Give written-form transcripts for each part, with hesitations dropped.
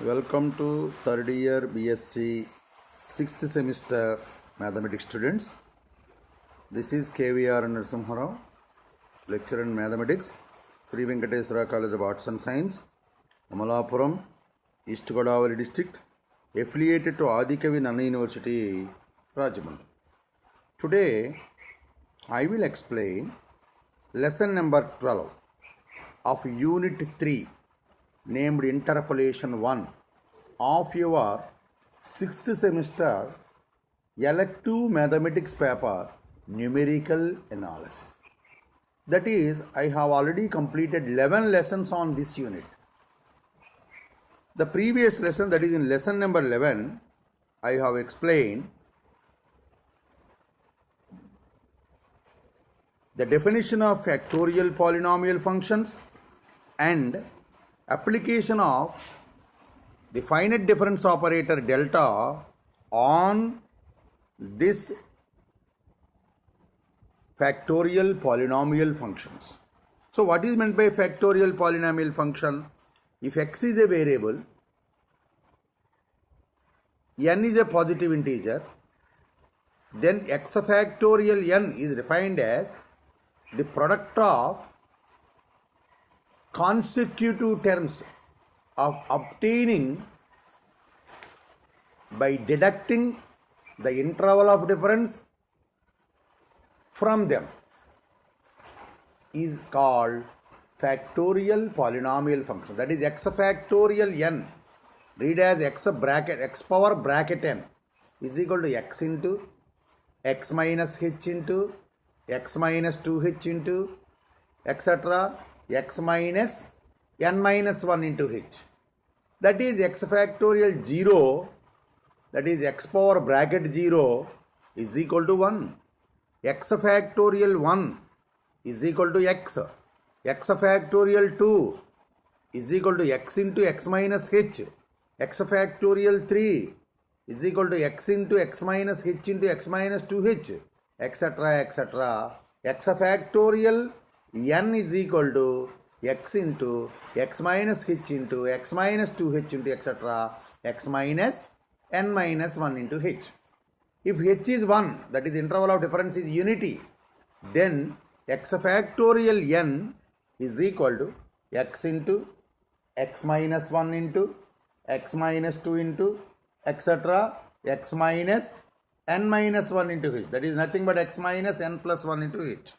Welcome to third year BSc 6th semester mathematics students. This is KVR Narasimharao, lecturer in mathematics, Sri Venkateswara College of Arts and Science, Amalapuram, East Godavari district, affiliated to Adikavi Nanna University, Rajamundry. Today, I will explain lesson number 12 of Unit 3, named Interpolation 1 of your 6th semester elective mathematics paper, numerical analysis. That is, I have already completed 11 lessons on this unit. The previous lesson, that is in lesson number 11, I have explained the definition of factorial polynomial functions and application of the finite difference operator delta on this factorial polynomial functions. So what is meant by factorial polynomial function? If x is a variable, n is a positive integer, then x factorial n is defined as the product of consecutive terms of obtaining by deducting the interval of difference from them is called factorial polynomial function. That is x factorial n, read as x power bracket n is equal to x into x minus h into x minus 2h into etc. x minus n minus 1 into h. That is x factorial 0, that is x power bracket 0 is equal to 1. X factorial 1 is equal to x. X factorial 2 is equal to x into x minus h. X factorial 3 is equal to x into x minus h into x minus 2h, etc. etc. X factorial n is equal to x into x minus h into x minus 2h into etc. x minus n minus 1 into h. If h is 1, that is interval of difference is unity, then x factorial n is equal to x into x minus 1 into x minus 2 into etc. x minus n minus 1 into h. That is nothing but x minus n plus 1 into h.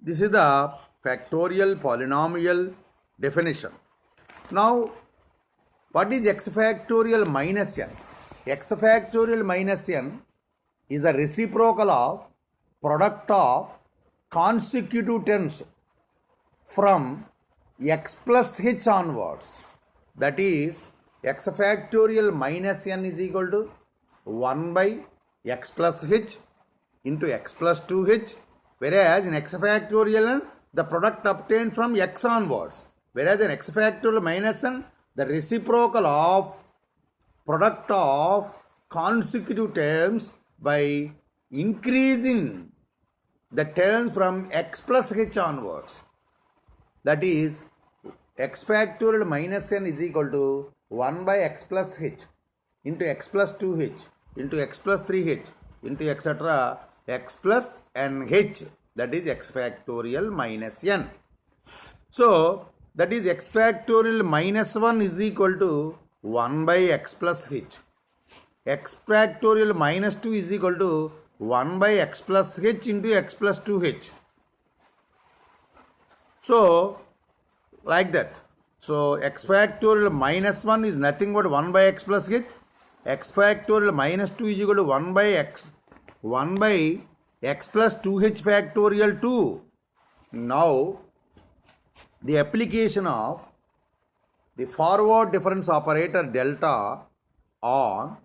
This is the factorial polynomial definition. Now, what is x factorial minus n? X factorial minus n is a reciprocal of product of consecutive terms from x plus h onwards. That is, x factorial minus n is equal to 1 by x plus h into x plus 2h, whereas in x factorial n, the product obtained from x onwards, whereas in x factorial minus n, the reciprocal of product of consecutive terms by increasing the terms from x plus h onwards. That is, x factorial minus n is equal to 1 by x plus h into x plus 2h into x plus 3h into etc. x plus nh. That is x factorial minus n. So, that is x factorial minus 1 is equal to 1 by x plus h. X factorial minus 2 is equal to 1 by x plus h into x plus 2h. So, like that. So, x factorial minus 1 is nothing but 1 by x plus h. X factorial minus 2 is equal to 1 by x plus 2h factorial 2. Now, the application of the forward difference operator delta on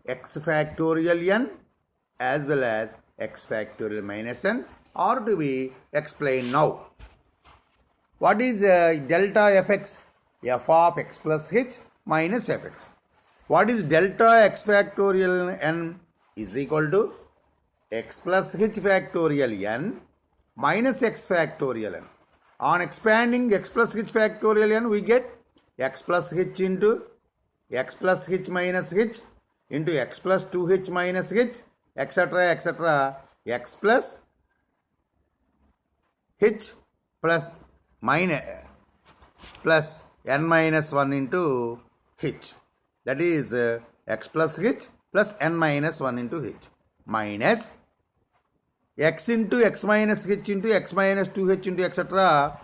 x factorial n as well as x factorial minus n are to be explained now. What is delta fx? F of x plus h minus fx. What is delta x factorial n is equal to x plus h factorial n minus x factorial n. On expanding x plus h factorial n, we get x plus h into x plus h minus h into x plus 2h minus h, etc., etc., x plus h plus minus plus n minus 1 into h. That is x plus h plus n minus 1 into h minus x into x minus h into x minus 2h into etc.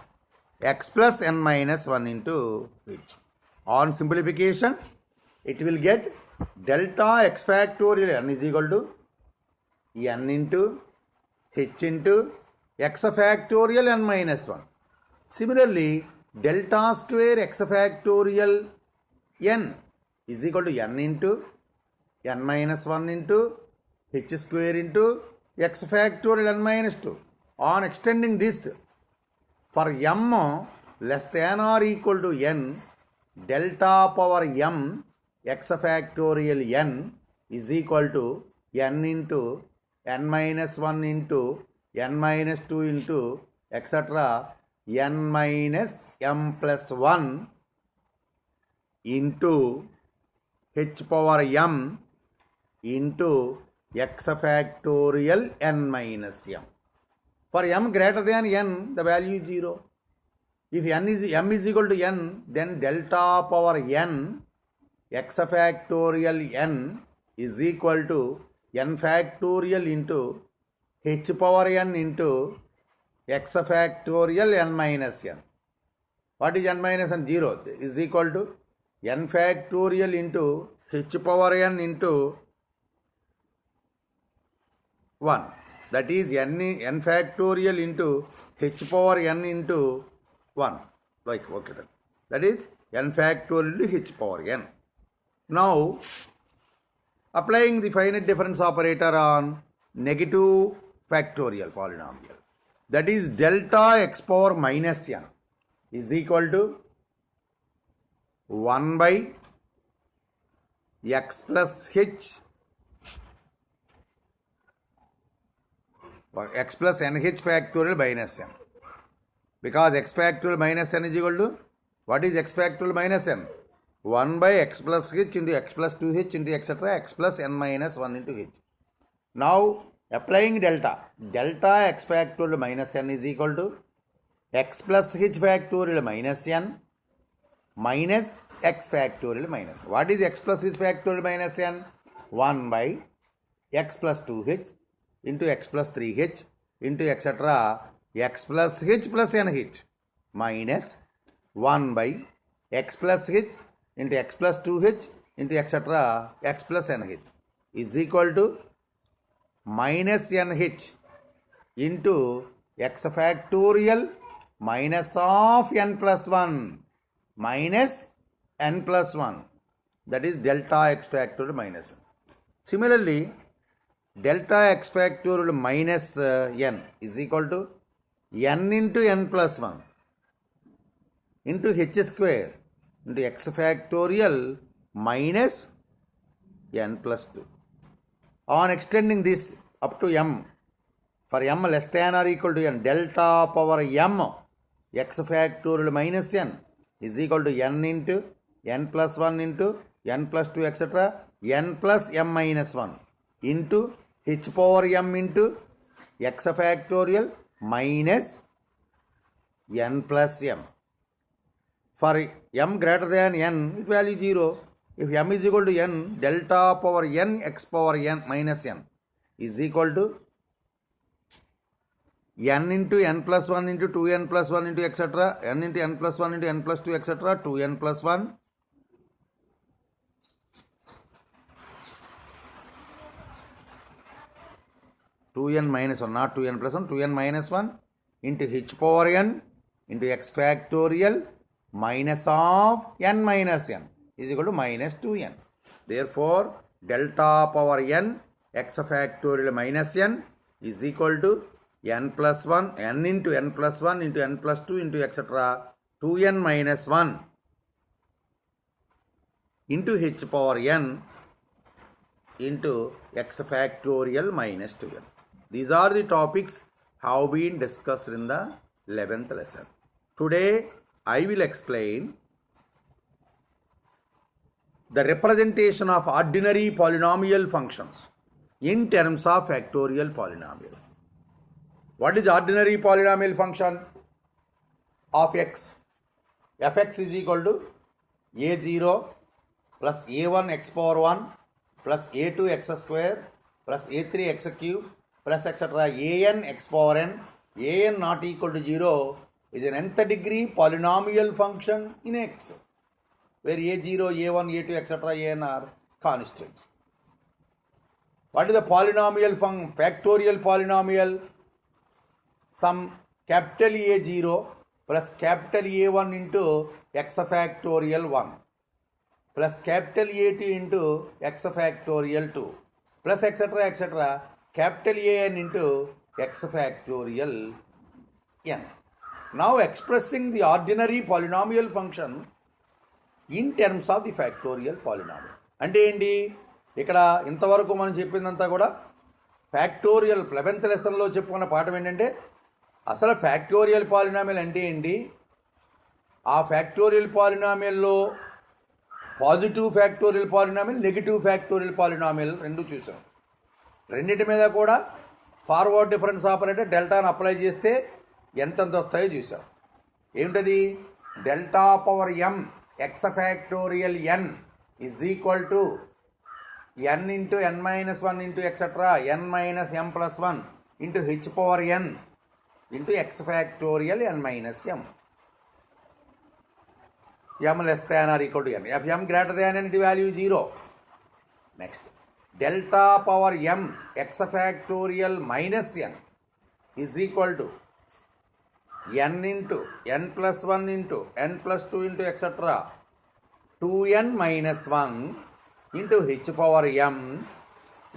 x plus n minus 1 into h. On simplification, it will get delta x factorial n is equal to n into h into x factorial n minus 1. Similarly, delta square x factorial n is equal to n into n minus 1 into h square into x factorial n minus 2. On extending this, for m less than or equal to n, delta power m x factorial n is equal to n into n minus 1 into n minus 2 into etc. n minus m plus 1 into h power m into x factorial n minus m. For m greater than n, the value is 0. If m is equal to n, then delta power n x factorial n is equal to n factorial into h power n into x factorial n minus n. What is n minus n? 0 is equal to n factorial into h power n into 1. That is n factorial into h power n into 1. Like, okay. That is n factorial into h power n. Now, applying the finite difference operator on negative factorial polynomial, that is delta x power minus n is equal to 1 by x plus h x plus nh factorial minus n. Because x factorial minus n is equal to, what is x factorial minus n? 1 by x plus h into x plus 2h into etc. x plus n minus 1 into h. Now, applying delta x factorial minus n is equal to x plus h factorial minus n minus x factorial minus. What is x plus h factorial minus n? 1 by x plus 2h into x plus 3h into etc. x plus h plus nh minus 1 by x plus h into x plus 2h into etc. x plus nh is equal to minus nh into x factorial minus of n plus 1 minus n plus 1. That is delta x factorial minus n. Similarly, delta x factorial minus n is equal to n into n plus 1 into h square into x factorial minus n plus 2. On extending this up to m, for m less than or equal to n, delta power m x factorial minus n is equal to n into n plus 1 into n plus 2 etc. n plus m minus 1 into h power m into x factorial minus n plus m. For m greater than n, it value 0. If m is equal to n, delta power n x power n minus n is equal to n into n plus 1 into 2n plus 1 into etc. n into n plus 1 into n plus 2 etc. 2n plus 1 2n minus 1, not 2n plus 1, 2n minus 1 into h power n into x factorial minus of n minus n is equal to minus 2n. Therefore, delta power n x factorial minus n is equal to n plus 1, n into n plus 1 into n plus 2 into etc. 2n minus 1 into h power n into x factorial minus 2n. These are the topics have been discussed in the 11th lesson. Today, I will explain the representation of ordinary polynomial functions in terms of factorial polynomials. What is ordinary polynomial function of x? Fx is equal to a0 plus a1 x power 1 plus a2 x square plus a3 x cube plus etc. an x power n. An not equal to 0 is an nth degree polynomial function in x, where a0, a1, a2, etc. an are constants. What is the polynomial function? Factorial polynomial. Some capital A0 plus capital A1 into x factorial 1 plus capital A2 into x factorial 2 plus etc. etc. capital An into x factorial n. Now expressing the ordinary polynomial function in terms of the factorial polynomial. అంటే ఏంటి? ఇక్కడ ఇంతవరకు మనం చెప్పిందంతా కూడా factorial 11th లెసన్లో చెప్పుకున్న పాఠం ఏంటంటే అసలు ఫ్యాక్టోరియల్ పాలినామియల్ అంటే ఏంటి, ఆ ఫ్యాక్టోరియల్ పాలినామియల్లో positive factorial polynomial, negative factorial polynomial రెండు చూసాం. రెండింటి మీద కూడా ఫార్వర్డ్ డిఫరెన్స్ ఆపరేటర్ డెల్టాను అప్లై చేస్తే ఎంతెంత వస్తాయో చూసాం. ఏమిటది? Delta power m x factorial n is equal to n into n minus 1 into etcetera n minus m plus 1 into h power n into x factorial n minus m. m less than or equal to n. If m greater than n, the value is 0. Next, delta power m x factorial minus n is equal to n into n plus 1 into n plus 2 into etc. 2n minus 1 into h power m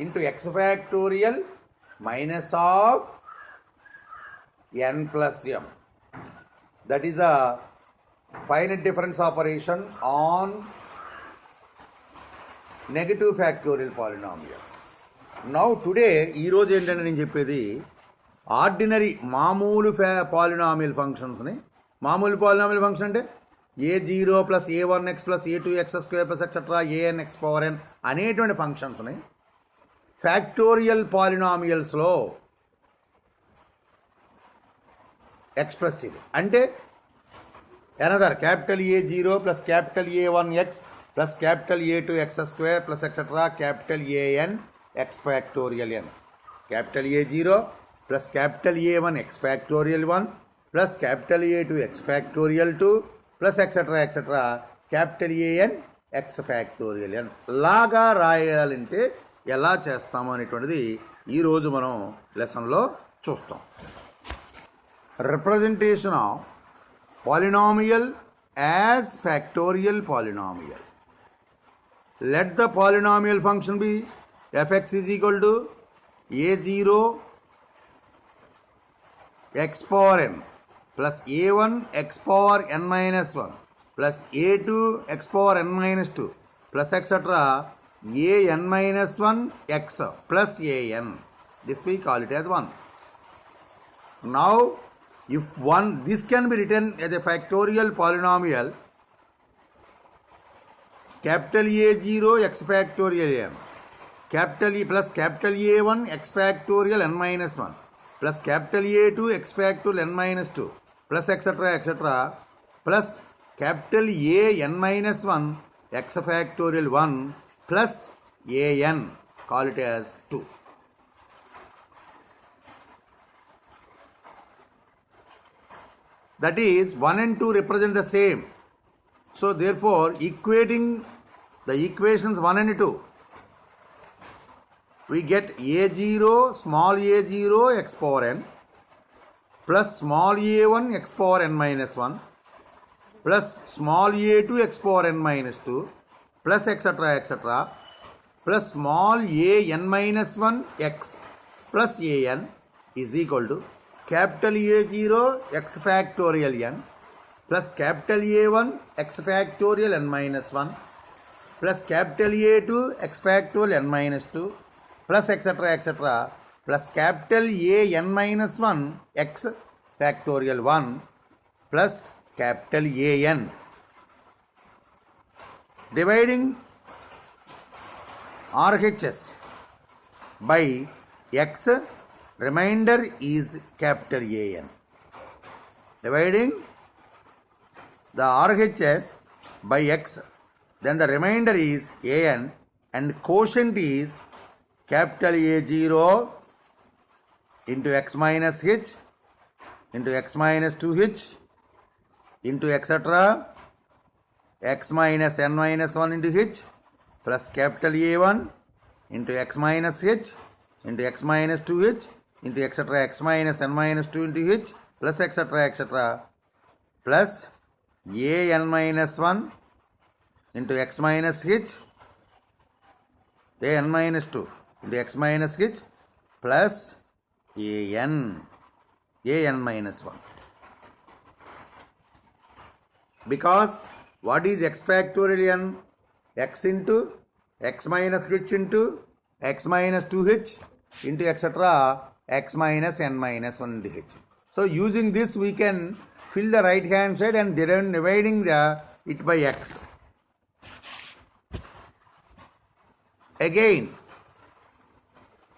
into x factorial minus of n plus m. That is a finite difference operation on negative factorial polynomial. Now today ఈ రోజు ఏంటంటే నేను చెప్పేది ordinary మామూలు polynomial ఫంక్షన్స్ని. మామూలు polynomial function అంటే a0 plus a1x plus a2x square plus etcetera an x power n అనేటువంటి ఫంక్షన్స్ని factorial పాలినామియల్స్లో express చేయాలి. అంటే another capital A0 plus capital A1x plus capital A2x square plus etcetera capital an x factorial n. Capital A0 plus capital A1 x factorial 1 plus capital A2 x factorial 2 plus etcetera etcetera capital an x factorial n లాగా రాయాలంటే ఎలా చేస్తాము అనేటువంటిది ఈరోజు మనం లెసన్లో చూస్తాం. Representation of polynomial as factorial polynomial. Let the polynomial function be fx is equal to a0 x power n plus a1 x power n minus 1 plus a2 x power n minus 2 plus etc. an minus 1 x plus an. This we call it as 1. Now if this can be written as a factorial polynomial, capital A0 x factorial n, capital E plus capital A1 x factorial n minus 1 plus capital A2 x factorial n minus 2 plus etc. plus capital A n minus 1 x factorial 1 plus an, call it as 2. That is 1 and 2 represent the same. So therefore equating the equations 1 and 2, we get a0 small a0 x power n plus small a1 x power n minus 1 plus small a2 x power n minus 2 plus etc. plus small a n minus 1 x plus an is equal to capital A0 x factorial n plus capital A1 x factorial n minus 1 plus capital A2 x factorial n minus 2 plus etc. plus capital A n minus 1 x factorial 1 plus capital A n. Dividing RHS by X, remainder is capital AN. Dividing the RHS by X, then the remainder is AN and quotient is capital A0 into X minus H into X minus 2H into etc. X minus N minus 1 into H plus capital A1 into X minus H into X minus 2H into etc. X minus N minus 2 into H plus etc. plus AN minus 1 into X minus H AN minus 2 into X minus H plus AN minus 1. Because what is X factorial N? X into X minus H into X minus 2H into etc. X minus N minus 1 into H. So using this we can fill the right hand side and dividing it by X. Again,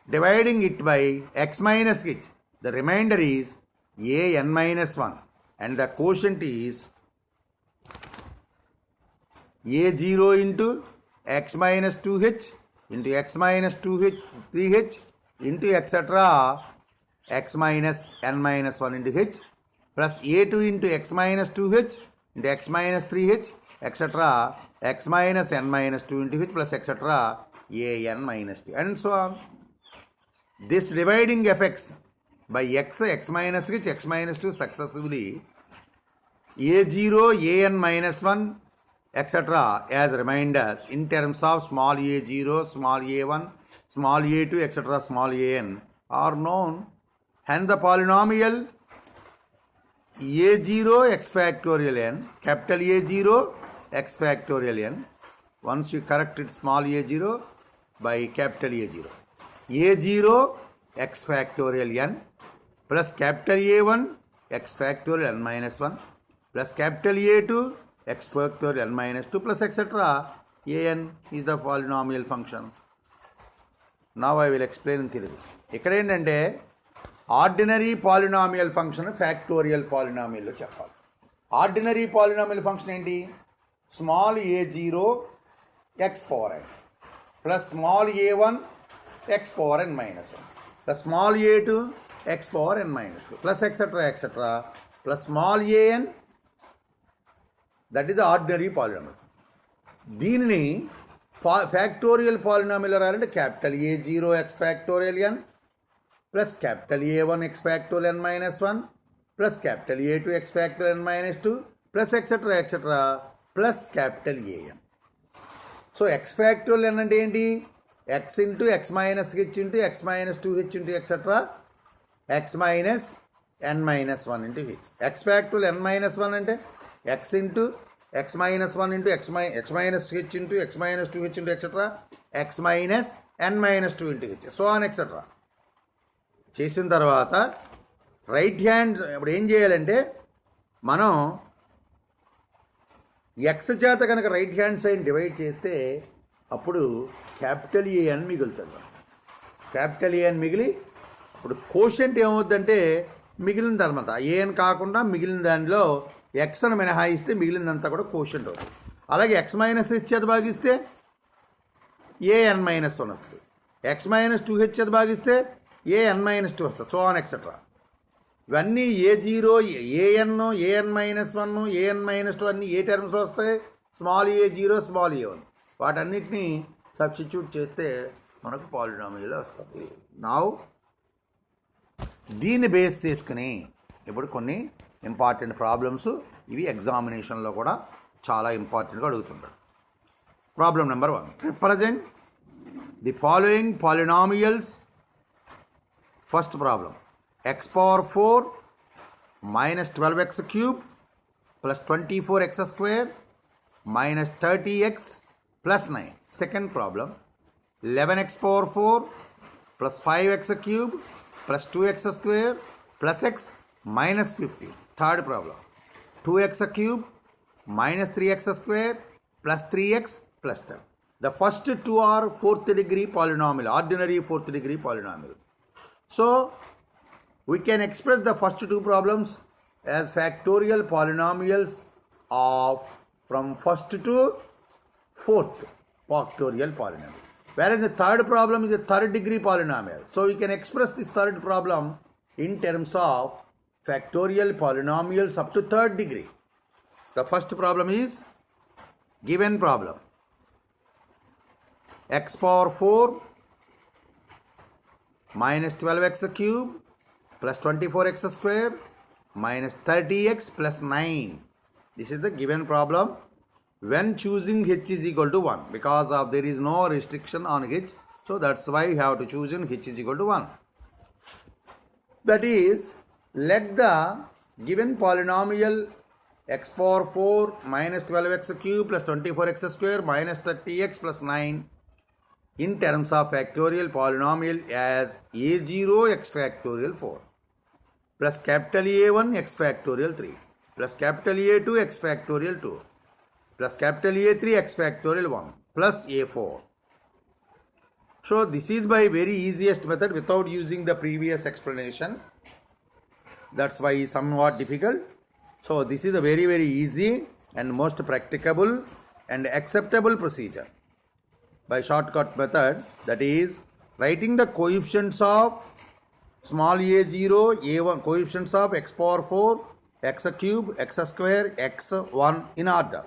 dividing it by X minus H, the remainder is AN minus 1 and the quotient is A0 into X minus 2H into X minus 2H 3H into etc. X minus N minus 1 into H plus A2 into X minus 2H into X minus 3H etc. X minus N minus 2 into H plus etc. AN minus 2 and so on. This dividing effects by X minus H, X minus 2 successively A0, AN minus 1 etc. as remainders in terms of small a0, small a1, small a2 etc. small an are known. Hence the polynomial a0 x factorial n, capital A0 x factorial n, once you correct it small a0 by capital A0, a0 x factorial n plus capital A1 x factorial n minus 1 plus capital A2 x factorial n minus 2 plus etc. an is the polynomial function. Now I will explain in theory. ఇక్కడ ఏంటంటే ordinary polynomial function factorial పాలినామియల్లో చెప్పాలి. Ordinary polynomial function ఏంటి? Small a0 x power n plus small a1 x power n minus 1 plus small a2 x power n minus 2 plus etc. Plus small an, that is ordinary polynomial. దీనిని factorial polynomial రాయాలంటే capital A0 x factorial n plus capital A1 x factorial n minus 1 plus capital A2 x factorial n minus 2 plus etc. Plus capital an. So x factorial n అంటే ఏంటి? x into x minus h into x minus 2h into etc. x minus n minus 1 into h. x factorial n minus 1 అంటే x into x minus 1 into x minus h into x minus 2h into etc. x minus n minus 2 into h. So on etc. చేసిన తర్వాత right hand ఇప్పుడు ఏం చేయాలంటే మనం X చేత కనుక right hand side divide చేస్తే అప్పుడు క్యాపిటల్ ఏఎన్ మిగులుతుంది. క్యాపిటల్ ఏఎన్ మిగిలి ఇప్పుడు కోషెంట్ ఏమవుద్దంటే మిగిలిన తర్వాత ఏఎన్ కాకుండా మిగిలిన దానిలో ఎక్స్ అని మినహాయిస్తే మిగిలినంతా కూడా కోషెంట్ అవుతుంది. అలాగే ఎక్స్ మైనస్ హెచ్ చేత భాగిస్తే ఏఎన్ మైనస్ 1 వస్తుంది. ఎక్స్ మైనస్ 2h చేత భాగిస్తే ఏఎన్ మైనస్ 2 వస్తుంది. So on etcetera. ఇవన్నీ A0, AN minus 1, AN minus 2 అన్నీ ఏ టర్మ్స్లో వస్తాయి? Small A0, small A1. వాటన్నిటినీ సబ్స్టిట్యూట్ చేస్తే మనకు పాలినామియల్ వస్తుంది. నౌ దీన్ని బేస్ చేసుకుని ఇప్పుడు కొన్ని ఇంపార్టెంట్ ప్రాబ్లమ్స్ ఇవి ఎగ్జామినేషన్లో కూడా చాలా ఇంపార్టెంట్గా అడుగుతుంటారు. Problem number 1. Represent the following polynomials. First problem x power 4 minus 12x cube plus 24x square minus 30x plus 9. Second problem 11x power 4 plus 5x cube plus 2x square plus x minus 50. Third problem 2x cube minus 3x square plus 3x plus 10. The first two are fourth degree polynomial, ordinary fourth degree polynomial. So we can express the first two problems as factorial polynomials of from first to fourth factorial polynomial. Whereas the third problem is a third degree polynomial. So we can express this third problem in terms of factorial polynomials up to third degree. The first problem is given problem. X power 4 minus 12x cube plus 24x square minus 30x plus 9. This is the given problem when choosing h is equal to 1, because of there is no restriction on h. So that's why we have to choose in h is equal to 1. That is, let the given polynomial x power 4 minus 12x cube plus 24x square minus 30x plus 9 in terms of factorial polynomial as a0 x factorial 4 plus capital A1 x factorial 3 plus capital A2 x factorial 2 plus capital A3 x factorial 1 plus A4. So this is by very easiest method without using the previous explanation. That's why it's somewhat difficult. So this is a very easy and most practicable and acceptable procedure by shortcut method, that is writing the coefficients of small a0, a1, coefficients of x power 4, x cube, x square, x1 in order,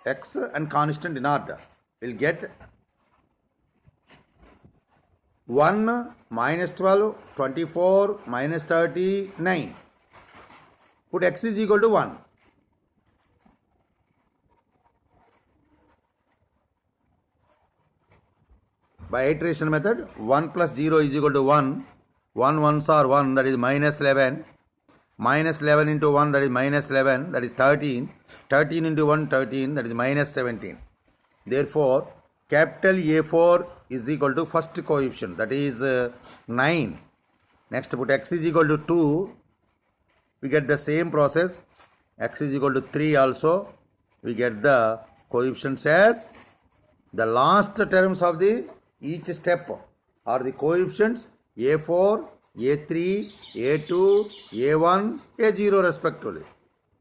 x and constant in order. We'll get 1 minus 12, 24 minus 39. Put x is equal to 1. By iteration method, 1 plus 0 is equal to 1. 1 ones are 1, that is minus 11. Minus 11 into 1, that is minus 11, that is 13. 13 into 1, 13, that is minus 17. Therefore, capital A4 is equal to first coefficient, that is 9. Next, put x is equal to 2. We get the same process. X is equal to 3 also. We get the coefficients as the last terms of the each step are the coefficients A4, A3, A2, A1, A0 respectively.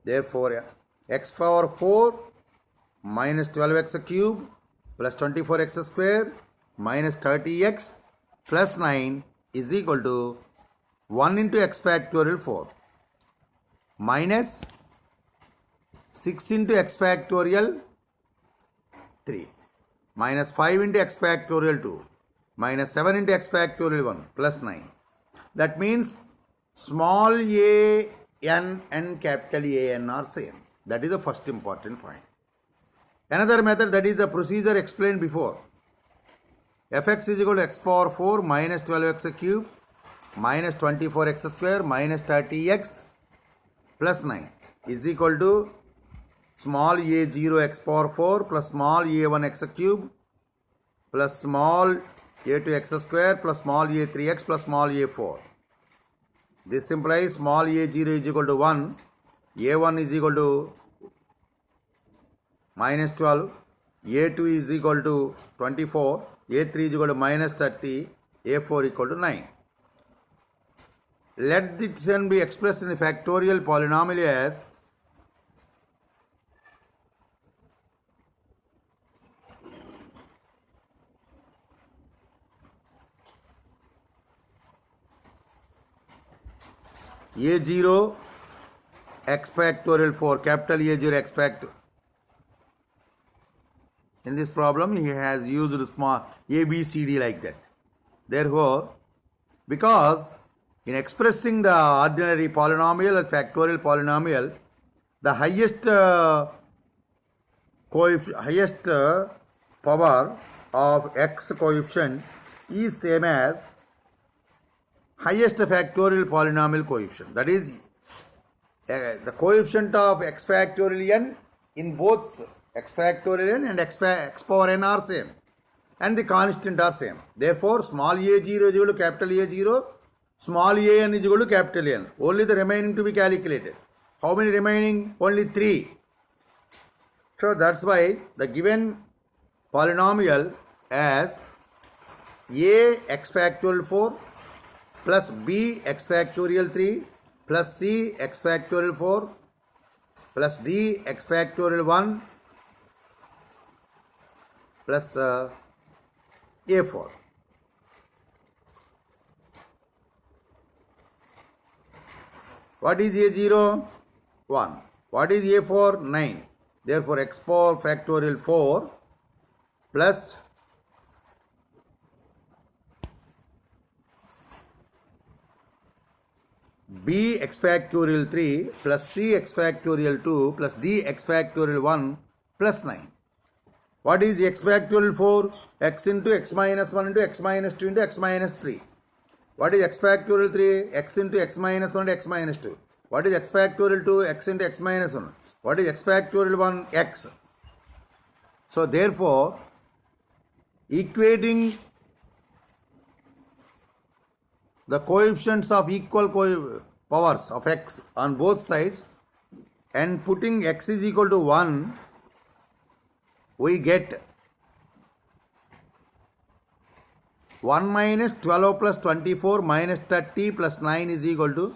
Therefore, x power 4 minus 12x cube plus 24x square minus 30x plus 9 is equal to 1 into x factorial 4 minus 6 into x factorial 3 minus 5 into x factorial 2 minus 7 into x factorial 1 plus 9. That means small a n and capital A n are same. That is the first important point. Another method, that is the procedure explained before. Fx is equal to x power 4 minus 12x cube minus 24x square minus 30x plus 9 is equal to small a0 x power 4 plus small a1 x cube plus small a2 x square plus small a3x plus small a4. This implies small a0 is equal to 1, a1 is equal to minus 12, a2 is equal to 24, a3 is equal to minus 30, a4 equal to 9. Let this then be expressed in the factorial polynomial as a0 x factorial 4, capital A0 x factorial. In this problem, he has used small a, b, c, d like that. Therefore, because in expressing the ordinary polynomial or factorial polynomial, the highest power of x coefficient is same as highest factorial polynomial coefficient. That is, the coefficient of x factorial n in both x factorial n and x power n are same, and the constant are same. Therefore, small a0 is equal to capital A0, small a n is equal to capital N. Only the remaining to be calculated. How many remaining? Only 3. So that's why the given polynomial as a x factorial 4 plus b x factorial 3 plus c x factorial 4 plus d x factorial 1 plus a4. What is a0? 1. What is a4? 9. Therefore, x power factorial 4 plus b x factorial 3 plus c x factorial 2 plus d x factorial 1 plus 9. What is x factorial 4? X into x minus 1 into x minus 2 into x minus 3. What is x factorial 3? X into x minus 1 into x minus 2. What is x factorial 2? X into x minus 1. What is x factorial 1? X. So therefore, equating the coefficients of equal powers of x on both sides and putting x is equal to 1, we get 1 minus 12 plus 24 minus 30 plus 9 is equal to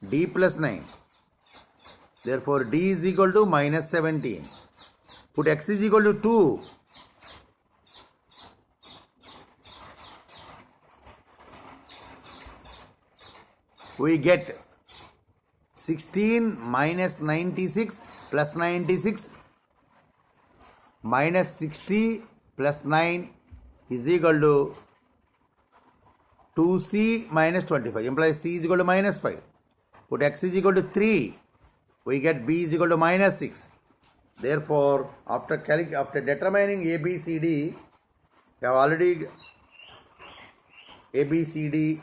d plus 9. Therefore, d is equal to minus 17. Put x is equal to 2. We get 16 minus 96 plus 96 minus 60 plus 9 is equal to 2c minus 25. Implies c is equal to minus 5. Put x is equal to 3. We get b is equal to minus 6. Therefore, after determining a, b, c, d, we have already a, b, c, d,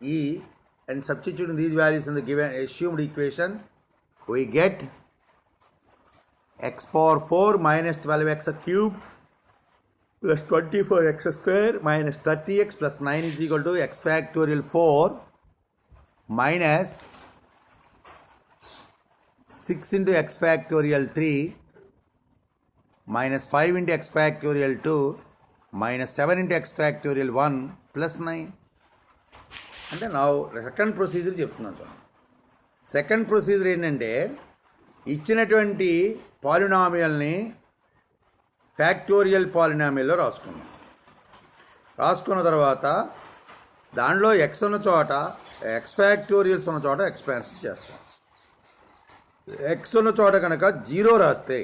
e, and substituting these values in the given assumed equation, we get x power 4 minus 12x cube plus 24x square minus 30x plus 9 is equal to x factorial 4 minus 6 into x factorial 3 minus 5 into x factorial 2 minus 7 into x factorial 1 plus 9. అంటే నా second procedure చెప్తున్నాను చూడండి. Second procedure ఏంటంటే ఇచ్చినటువంటి పాలినామియల్ని factorial పాలినామియల్లో రాసుకున్నాం. రాసుకున్న తర్వాత దానిలో ఎక్స్ ఉన్న చోట ఎక్స్ ఫ్యాక్టోరియల్స్ ఉన్న చోట ఎక్స్పాన్షన్ చేస్తాం. ఎక్స్ ఉన్న చోట కనుక 0 రాస్తే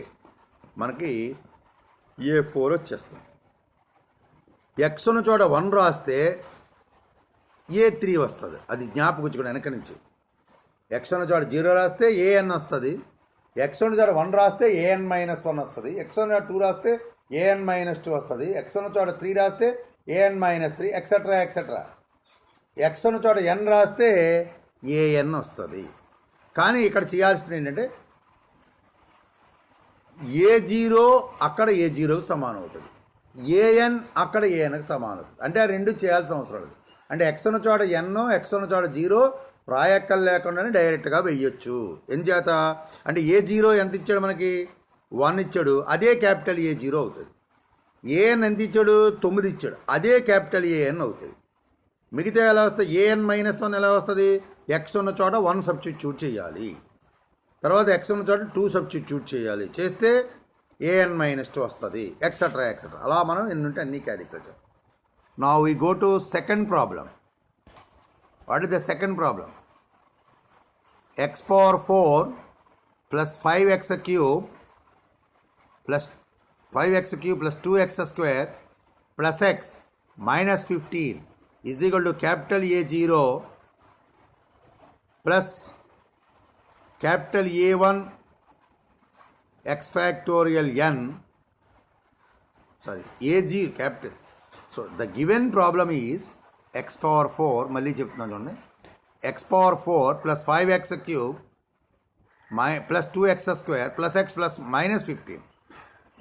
మనకి a4 వచ్చేస్తుంది. ఎక్స్ ఉన్న చోట 1 రాస్తే a3 వస్తుంది. అది జ్ఞాపకం వెనక నుంచి. ఎక్స్ ఉన్న చోట 0 రాస్తే an వస్తుంది. ఎక్స్ ఉన్న చోట 1 రాస్తే an మైనస్ 1 వస్తుంది. ఎక్స్ ఉన్న చోట 2 రాస్తే an మైనస్ 2 వస్తుంది. ఎక్స్ ఉన్న చోట 3 రాస్తే an minus 3 etcetera etcetera. X ఉన్న చోట n రాస్తే an వస్తుంది. కానీ ఇక్కడ చేయాల్సింది ఏంటంటే a0 అక్కడ a0కి సమానం అవుతుంది, an అక్కడ anకి సమానం అవుతుంది. అంటే ఆ రెండు చేయాల్సిన అవసరం లేదు. అంటే ఎక్స్ ఉన్న చోట n, ఎక్స్ ఉన్న చోట 0 రాయక్కలు లేకుండానే డైరెక్ట్గా వెయ్యొచ్చు. ఎంచేత అంటే a0 ఎంత ఇచ్చాడు మనకి? 1 ఇచ్చాడు, అదే క్యాపిటల్ a0 అవుతుంది. an ఎంత ఇచ్చాడు? 9 ఇచ్చాడు, అదే క్యాపిటల్ an అవుతుంది. మిగతా ఎలా వస్తుంది? an మైనస్ 1 ఎలా వస్తుంది? ఎక్స్ ఉన్న చోట 1 సబ్స్టిట్యూట్ చేయాలి, తర్వాత ఎక్స్ ఉన్న చోట 2 సబ్స్టిట్యూట్ చేయాలి, చేస్తే an మైనస్ 2 వస్తుంది, ఎక్సెట్రా ఎక్సెట్రా. అలా మనం ఎన్ని ఉంటే అన్ని క్యాలిక్యులేట్ చేస్తాం. Now we go to second problem. What is the second problem? X power 4 plus 5x cube plus 5x cube plus 2x square plus x minus 15 is equal to capital A0 plus capital A1 x factorial n, sorry, A0 capital. So the given problem is x power 4, మళ్ళీ చెప్తున్నాను చూడండి, x power 4 plus 5x cube plus 2x square plus x plus minus 15.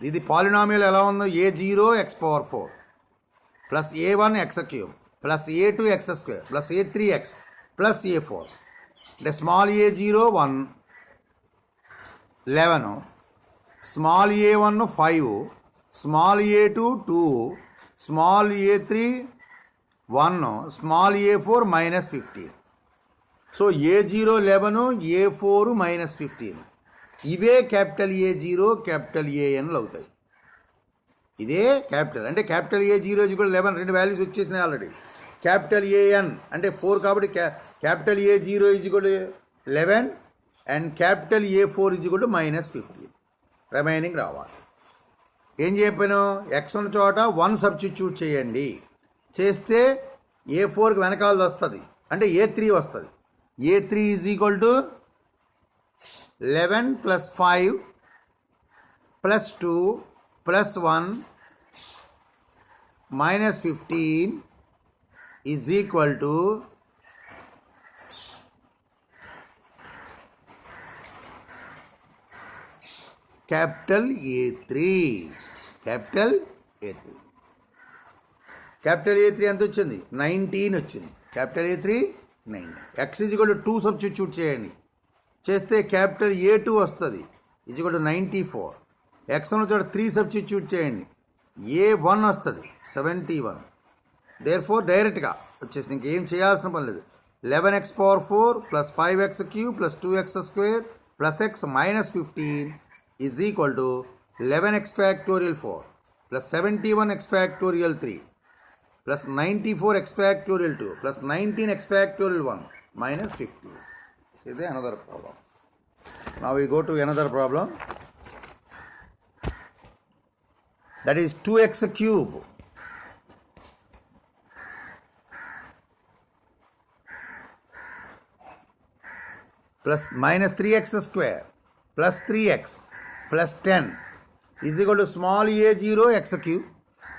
ఇది polynomial ఎలా ఉందో? a0 x power 4 plus a1 x cube plus a2 x square plus a3 x plus a4. అంటే small a0 1 11, small a1 5, small a2 2, small a3 1, small a4 minus 15. So a0 11, a4 minus 15. ఇవే capital A0 capital AN అవుతాయి. ఇదే capital అంటే capital A0 11 రెండు values వచ్చేసినాయి already. Capital AN అంటే 4 కాబట్టి capital A0 11 and capital A4 minus 15. Remaining రావాలి. ఏం చెప్పాను? ఎక్స్ ఉన్న చోట 1 సబ్స్టిట్యూట్ చేయండి. చేస్తే A4కి వెనకాలది వస్తుంది అంటే A3 వస్తుంది. A3 11 plus 5 plus 2 plus 1 minus 15 is equal to capital A3. Capital A3. Capital A3 ఎంత వచ్చింది? 19 వచ్చింది. Capital A3 9. X is equal to 2 substitute చేయండి. చేస్తే క్యాపిటల్ A2 వస్తుంది. is equal to 94. X ఉన్న చోట 3 సబ్స్టిట్యూట్ చేయండి. A1 వస్తుంది 71. దేర్ఫోర్ డైరెక్ట్గా వచ్చేసి ఇంకేం చేయాల్సిన పని లేదు. 11x power 4 plus 5x cube plus 2x square plus x minus 15 is equal to 11x factorial 4 plus 71x factorial 3 plus 94x factorial 2 plus 19x factorial 1 minus 15. Is there another problem? Now we go to another problem. That is 2x cube plus minus 3x square plus 3x plus 10 is equal to small a0 x cube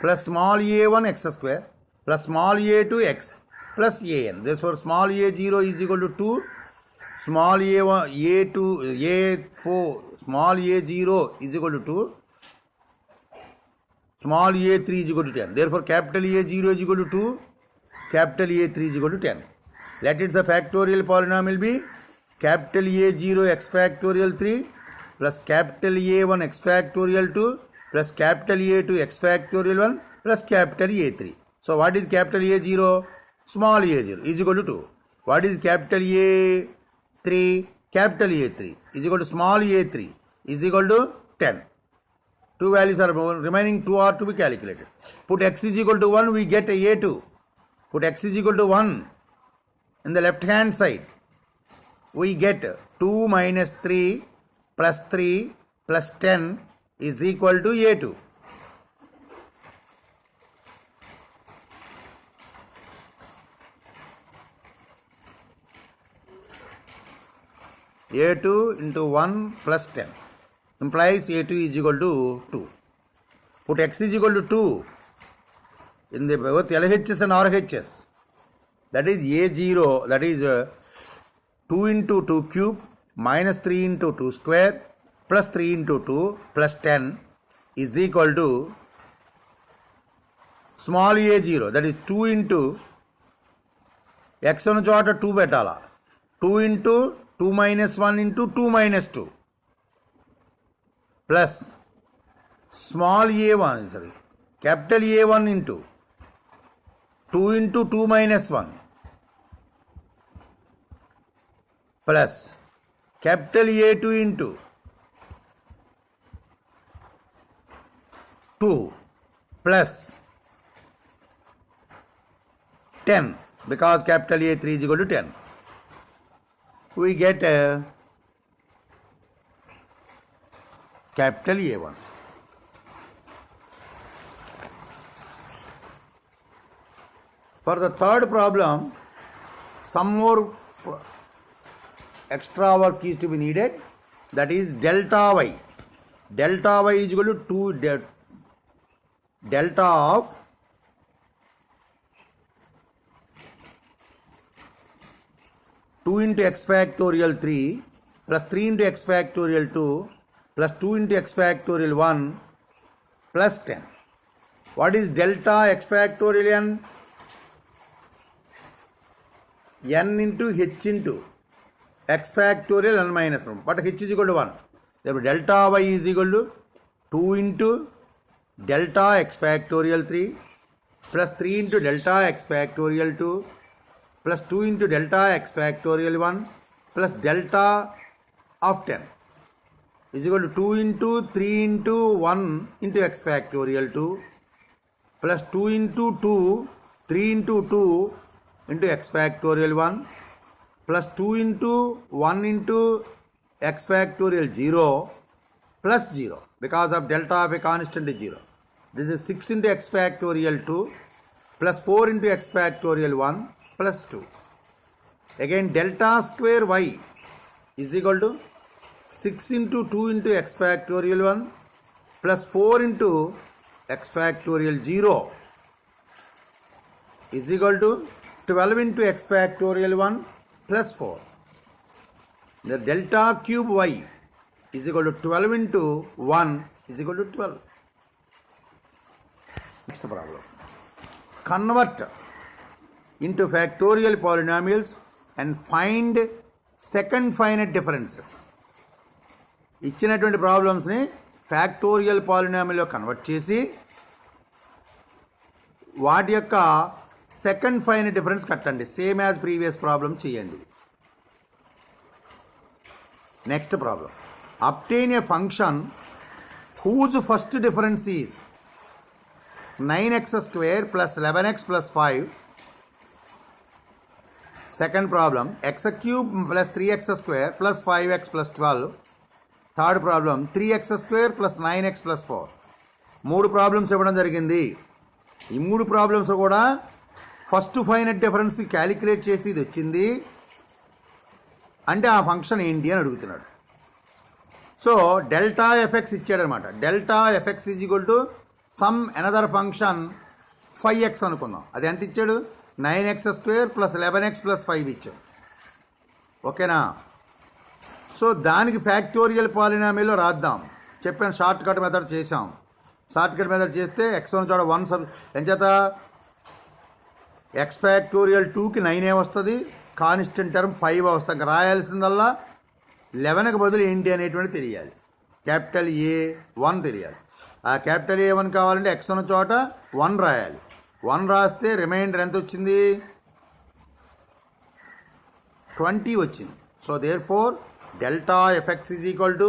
plus small a1 x square plus small a2 x plus an. Therefore small a0 is equal to 2, small a1 a2 a4 small a0 is equal to 2, small a3 is equal to 10. Therefore capital A0 is equal to 2, capital A3 is equal to 10. Let it the factorial polynomial be capital A0 x factorial 3 plus capital A1 x factorial 2 plus capital A2 x factorial 1 plus capital A3. So what is capital A0? Small a0 is equal to 2. What is capital A3? Capital A3 is equal to small a3 is equal to 10. Two values are remaining, 2 are to be calculated. Put x is equal to 1, we get A2. Put x is equal to 1 in the left hand side. We get 2 minus 3 plus 3 plus 10 is equal to A2. A2 into 1 plus 10 implies A2 is equal to 2. Put x is equal to 2 in the both LHS and RHS. That is A0, that is 2 into 2 cube minus 3 into 2 square plus 3 into 2 plus 10 is equal to small a0, that is 2 into x on chota 2 betala, 2 into 2 minus 1 into 2 minus 2 plus small a1, sorry, capital A1 into 2 into 2 minus 1 plus capital A2 into 2 plus 10, because capital A3 is equal to 10. We get capital A1. For the third problem, some more extra work is to be needed. That is delta y. Delta y is equal to 2 delta of two into x factorial 3 plus 3 into x factorial 2 plus 2 into x factorial 1 plus 10. What is delta x factorial n? N into h into x factorial n minus 1. But h is equal to 1. Therefore delta y is equal to 2 into delta x factorial 3 plus 3 into delta x factorial 2 plus 2 into delta x factorial 1 plus delta of 10 is equal to 2 into 3 into 1 into x factorial 2 plus 2 into 2, 3 into 2 into x factorial 1 plus 2 into 1 into x factorial 0 plus 0 because of delta of a constant is 0. This is 6 into x factorial 2 plus 4 into x factorial 1 plus 2. Again delta square y is equal to 6 into 2 into x factorial 1 plus 4 into x factorial 0 is equal to 12 into x factorial 1 plus 4. The delta cube y is equal to 12 into 1 is equal to 12. Next problem. Convert into factorial polynomials and find second finite differences. ఇచ్చినటువంటి ప్రాబ్లమ్స్ని factorial పాలినామిల్లో convert చేసి వాటి యొక్క second finite difference కట్టండి. Same as previous problem చేయండి. Next problem. Obtain A function whose first difference is 9x square plus 11x plus 5. Second problem, x cube plus 3x square plus 5x plus 12. Third problem, 3x square plus 9x plus 4. మూడు problems ఇవ్వడం జరిగింది. ఈ మూడు problems కూడా first finite difference calculate చేసి ఇది వచ్చింది అంటే ఆ ఫంక్షన్ ఏంటి అని అడుగుతున్నాడు. సో డెల్టా ఎఫ్ఎక్స్ ఇచ్చాడనమాట. Delta f x is equal to some another function 5x అనుకుందాం. అది ఎంత ఇచ్చాడు? 9x square plus 11x plus 5 ఇచ్చాడు. ఓకేనా? సో దానికి ఫ్యాక్టోరియల్ పాలినామిల్లో రాద్దాం. చెప్పాను షార్ట్ కట్ మెథడ్ చేసాం. షార్ట్ కట్ మెథడ్ చేస్తే x ఉన్న చోట 1 ఎంచేత x ఫ్యాక్టోరియల్ 2కి 9 వస్తుంది, కాన్స్టెంట్ టర్మ్ 5 వస్తుంది. ఇంకా రాయాల్సిందల్లా 11కి బదులు ఏంటి అనేటువంటి తెలియాలి. క్యాపిటల్ A1 తెలియాలి. ఆ క్యాపిటల్ A1 కావాలంటే x ఉన్న చోట 1 రాయాలి. 1 రాస్తే రిమైండర్ ఎంత వచ్చింది? 20 వచ్చింది. So therefore delta f x is equal to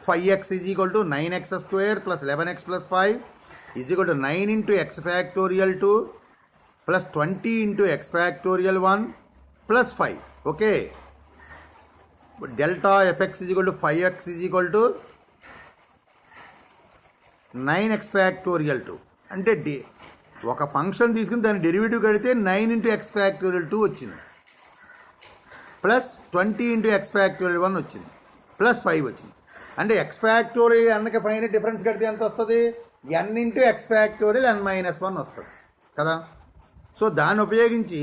5x is equal to 9x square plus 11x plus 5 is equal to 9 into x factorial 2 plus 20 into x factorial 1 plus 5. Okay, delta f x is equal to 5x is equal to 9x factorial 2 అంటే ఒక function తీసుకుని దాని derivative కడితే 9 into x factorial 2 వచ్చింది, plus 20 into x factorial 1 వచ్చింది, plus 5 వచ్చింది. అంటే X factorial ఎన్కి finite difference కడితే ఎంత వస్తుంది? n into x factorial n-1 వస్తుంది కదా. సో దాన్ని ఉపయోగించి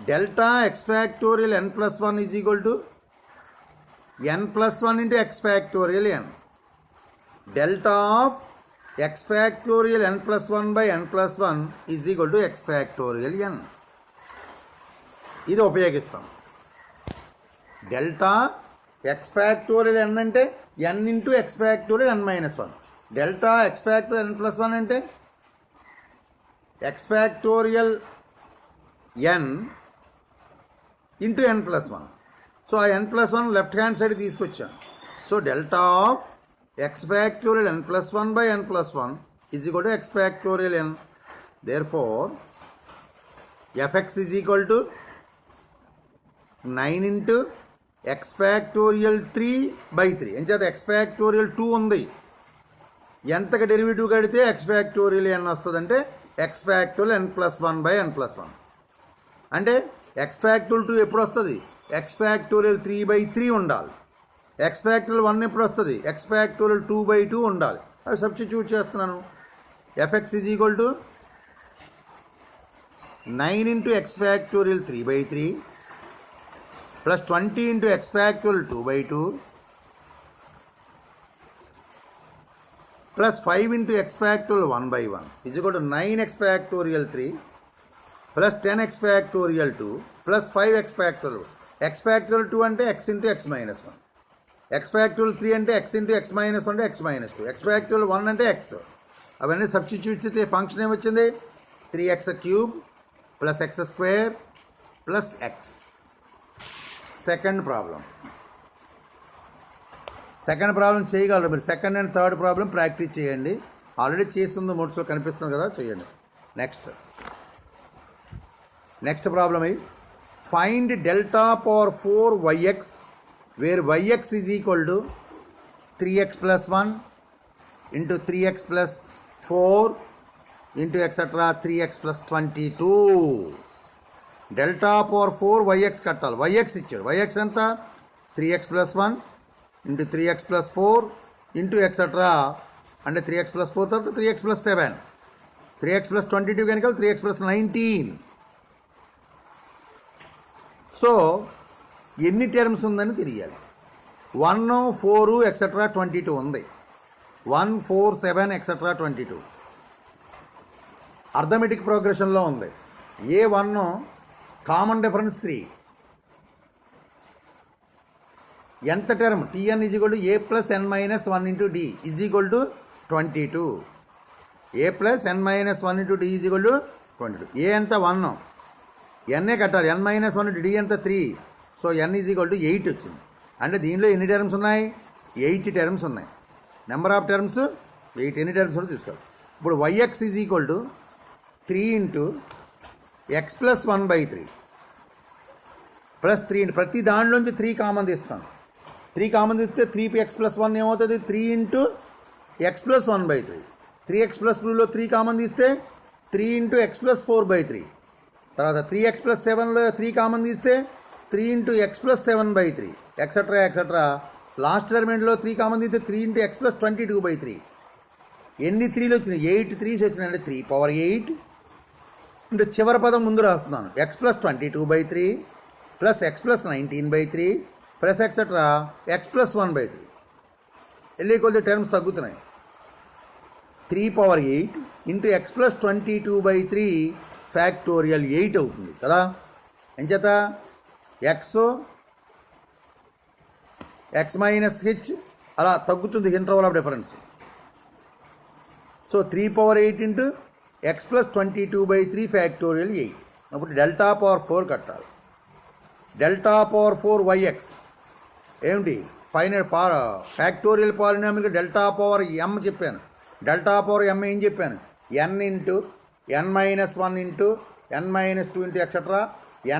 delta X factorial n+1 is equal to n+1 into x factorial n. Delta of X factorial n+1 by n+1 is equal to X factorial n. ఇది ఉపయోగిస్తాం. Delta X factorial n అంటే n into x factorial n-1. Delta X factorial n+1 అంటే X factorial n into n+1. So ఆ n+1 left hand side తీసుకొచ్చాను. So delta of X factorial n+1 by n+1 is equal to X factorial n. Therefore f x is equal to 9 into x factorial 3 by 3. ఎంచేత x factorial 2 ఉంది, ఎంతకి derivative కడితే x factorial n వస్తుందంటే x factorial n+1 by n+1. అంటే X factorial 2 ఎప్పుడు వస్తుంది? X factorial 3 by 3 ఉండాలి. X factorial 1 ఎప్పుడు వస్తుంది? ఎక్స్ ఫ్యాక్టోరియల్ 2 బై 2 ఉండాలి. అవి సబ్స్టిట్యూట్ చేస్తున్నాను. F x is equal to 9 into x factorial 3 by 3 plus 20 into x factorial 2 by 2 plus 5 into x factorial 1 by 1 is equal to 9x factorial 3 plus 10x factorial 2 plus 5x factorial. X factorial 2 అంటే x into x-1. X factorial 3 అంటే X into X minus 1 అంటే X minus 2, X factorial 1 అంటే X. అవన్నీ substitute చేస్తే function ఏమొచ్చింది? 3x³ plus x² plus x. Second problem చేయగలరు మీరు. Second and third problem practice చేయండి. ఆల్రెడీ చేస్తుంది నోట్స్లో కనిపిస్తుంది కదా, చేయండి. Next problem find delta power 4yx where yx is equal to 3x plus 1 into 3x plus 4 into etcetera 3x plus 22. Delta power 4yx కట్టాలి. yx ఇచ్చాడు. yx ఎంత? 3x plus 1 into 3x plus 4 into etcetera అంటే 3x plus 4 తర్వాత 3x plus 7, 3x plus 22 కనుక 3x plus 19. So ఎన్ని terms ఉందని తెలియాలి. 1 4 etcetera 22 ఉంది. 1 4 7 ఎక్సెట్రా 22 అర్థమెటిక్ ప్రోగ్రెషన్లో ఉంది. A1 common difference 3. ఎంత term? Tn is equal to A plus n minus 1 into D is equal to 22. A plus n minus 1 into D is equal to 22. A ఎంత? 1. n కట్టాలి. n minus 1 into D ఎంత? 3. So n is equal to 8 వచ్చింది. అంటే దీనిలో ఎన్ని terms ఉన్నాయి? 8 terms ఉన్నాయి. Number of terms 8. ఎన్ని టర్మ్స్ కూడా తీసుకోవాలి. ఇప్పుడు yx is equal to 3 into x plus 1/3 plus 3. ప్రతి దానిలోంచి 3 కామన్ తీస్తాను. 3 కామన్ తీస్తే 3x ప్లస్ 1 ఏమవుతుంది? 3 into x plus 1/3. 3x plus 2లో 3 కామన్ తీస్తే 3 ఇంటూ x ప్లస్ 4/3. తర్వాత 3x ప్లస్ 7లో 3 కామన్ తీస్తే 3 into x plus 7/3 et cetera. Last ఎలిమెంట్లో 3 కామన్ తీస్తే 3 ఇంటూ x ప్లస్ 22/3. ఎన్ని 3లు వచ్చినాయి? 8 3s వచ్చినాయి. అంటే 3 పవర్ 8 ఇంటూ చివరి పదం ముందు రాస్తున్నాను. x plus 22/3 plus x plus 19/3 plus etcetera x plus 1/3. ఎల్లి కొద్ది టర్మ్స్ తగ్గుతున్నాయి. 3 power 8 into x plus 22/3 factorial 8 అవుతుంది కదా. ఎంచేత x మైనస్ h అలా తగ్గుతుంది interval of difference. So 3 power 8 into x plus 22/3 factorial 8. అప్పుడు డెల్టా పవర్ 4 కట్టాలి. డెల్టా పవర్ 4yx ఏమిటి? ఫైనల్ ఫ్యాక్టోరియల్ పాలినామిల్కి డెల్టా పవర్ m చెప్పాను. డెల్టా పవర్ m ఏం చెప్పాను? n into n minus 1 into n minus 2 into etcetera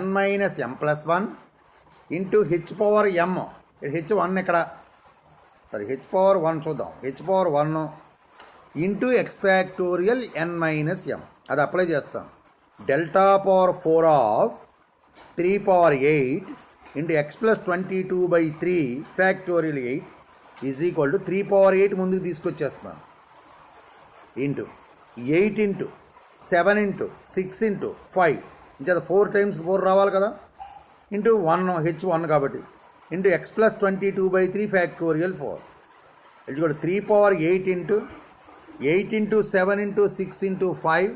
n minus m plus 1 into h power m. h1 ఇక్కడ h power 1 చూద్దాం. h power 1 into x factorial n minus m. అది apply చేస్తాం. Delta power 4 of 3 power 8 into x plus 22/3 factorial 8 is equal to 3 power 8 ముందుకు తీసుకొచ్చేస్తున్నాను. Into 8 into 7 into 6 into 5 ఇంకా 4 times 4 రావాలి కదా. Into 1 h1 కాబట్టి into x plus 22/3 factorial 4 it కూడా 3 power 8 into 8 into 7 into 6 into 5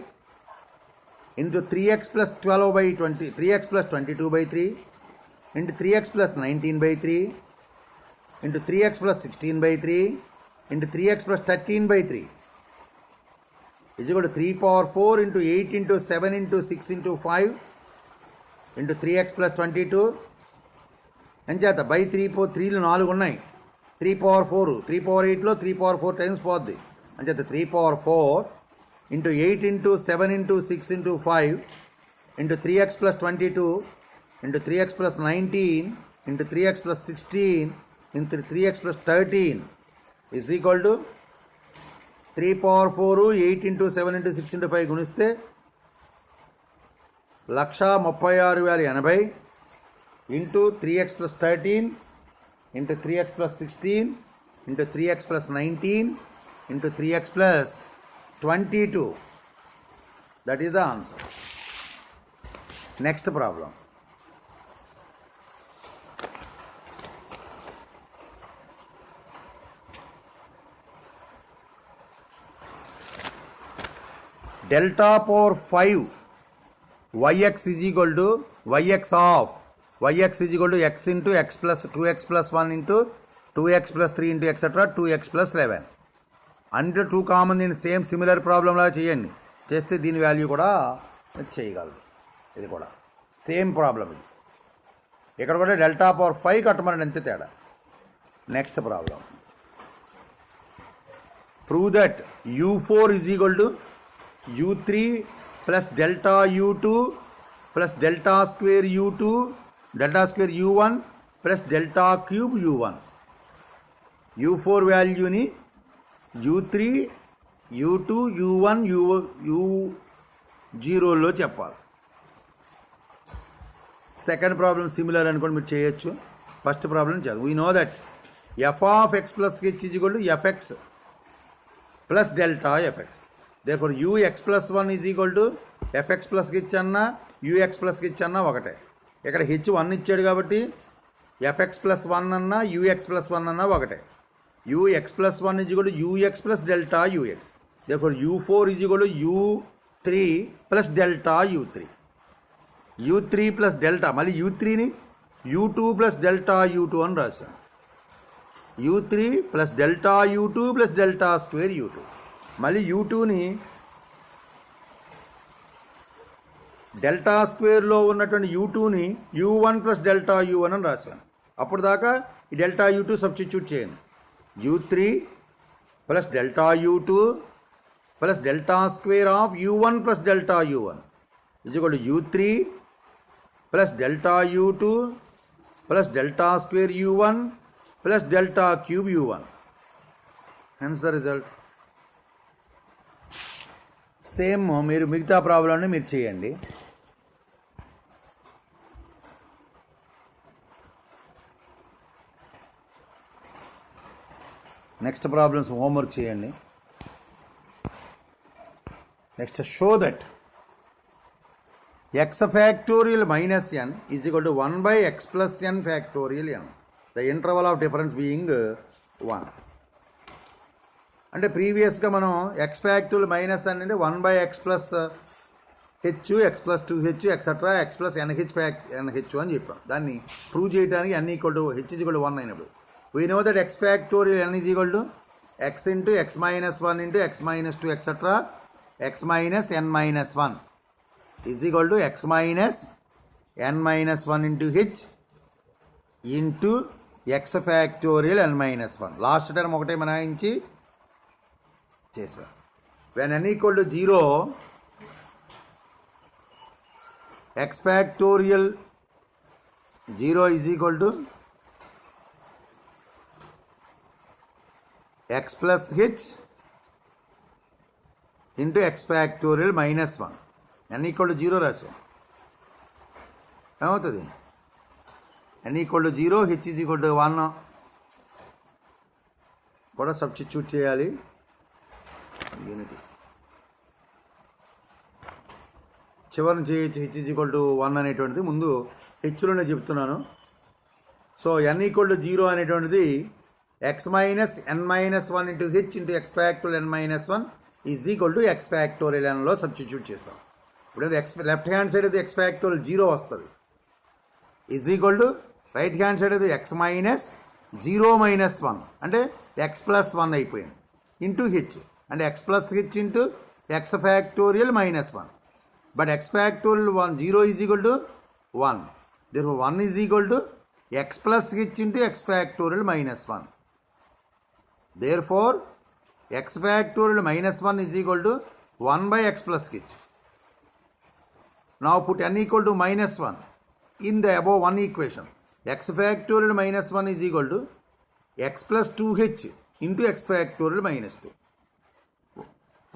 into 3x plus 12/20 3x plus 22/3 into 3x plus 19/3 into 3x plus 16/3 into 3x plus 13/3 is equal to 3 power 4 into 8 into 7 into 6 into 5 into 3x plus 22 ఎంచేత by 3 3లు 4 ఉన్నాయి. 3 power 4 3 power 8లో 3 power 4 times పోద్ది. అంచేత 3 power 4 into 8 into 7 into 6 into 5 into 3x plus 22 into 3x plus 19 into 3x plus 16 into 3x plus 13 is equal to 3 power 4 8 into 7 into 6 into 5 గుణిస్తే 136,080 into 3x plus 13 into 3x plus 16 into 3x plus 19 into 3x plus 22. That is the answer. Next problem. Delta power 5 yx is equal to yx of yx is equal to x into x plus 2x plus 1 into 2x plus 3 into etc. 2x plus 11. అంటే 2 common దీన్ని same similar ప్రాబ్లంలా చేయండి. చేస్తే దీని value కూడా చేయగలరు. ఇది కూడా same problem ఇది. ఇక్కడ కూడా డెల్టా పవర్ 5 కట్టమని ఎంత తేడా. Next problem. Prove that u4 is equal to u3 plus delta u2 plus delta square u2 delta square u1 plus delta cube u1. u4 వాల్యూని u3 u2 u1 u0లో చెప్పాలి. Second problem similar అనుకోండి, మీరు చేయొచ్చు. First problem చదువు. We know that f of x plus h is equal to fx plus delta fx. therefore ux plus 1 is equal to fx plus h అన్నా ux plus h అన్నా ఒకటే. ఇక్కడ h 1 ఇచ్చాడు కాబట్టి fx plus 1 అన్నా ux plus 1 అన్నా ఒకటే. ux plus 1 is equal to ux plus delta ux. therefore u4 is equal to u3 plus delta u3. u3 plus delta మళ్ళీ u3ని u2 plus delta u2 అని రాశాను. u3 plus delta u2 plus delta square u2. మళ్ళీ u2ని delta స్క్వేర్లో ఉన్నటువంటి u2ని u1 plus delta u1 అని రాశాను. అప్పుడు దాకా ఈ డెల్టా u2 సబ్స్టిట్యూట్ చేయండి. u3 plus delta u2 plus delta square of u1 plus delta u1 is equal to u3 plus delta u2 plus delta square u1 plus delta cube u1. hence the result. Same మీరు మిగతా ప్రాబ్లంని మీరు చేయండి. Next problems homework చేయండి. Next show that x factorial minus n is equal to 1 by x plus n factorial n. the interval of difference being 1. అంటే ప్రీవియస్గా మనం x factorial minus n అంటే 1 by x plus h x plus 2h etcetera x plus nh nh అని చెప్పాం. దాన్ని prove చేయడానికి n equal to h equal to 1 అయినప్పుడు we know that x factorial n is equal to x into x minus 1 into x minus 2 etc. x minus n minus 1 is equal to x minus n minus 1 into h into x factorial n minus 1. Last term ఒకటే మనాయించి చేసాం. when n equal to 0 x factorial 0 is equal to x plus h into x factorial minus 1. n equal to 0 రాసాం. ఏమవుతుంది? n equal to 0 h is equal to 1 కూడా substitute చేయాలి. Unity చివరిని చేయొచ్చు. h is equal to 1 అనేటువంటిది ముందు హెచ్లోనే చెప్తున్నాను. So n equal to 0 అనేటువంటిది x minus n minus 1 into h into x factorial n minus 1 is equal to x factorial nలో సబ్స్టిట్యూట్ చేస్తాం. ఇప్పుడు x లెఫ్ట్ హ్యాండ్ సైడ్ అది x factorial 0 వస్తుంది. is equal to right hand side అది x minus 0 minus 1 అంటే x plus 1 అయిపోయింది into h అంటే x plus h into x factorial minus 1. but x factorial 1 0 is equal to 1. therefore 1 is equal to x plus h into x factorial minus 1. therefore x factorial minus 1 is equal to 1 by x plus h. now put n equal to minus 1 in the above one equation. x factorial minus 1 is equal to x plus 2h into x factorial minus 2.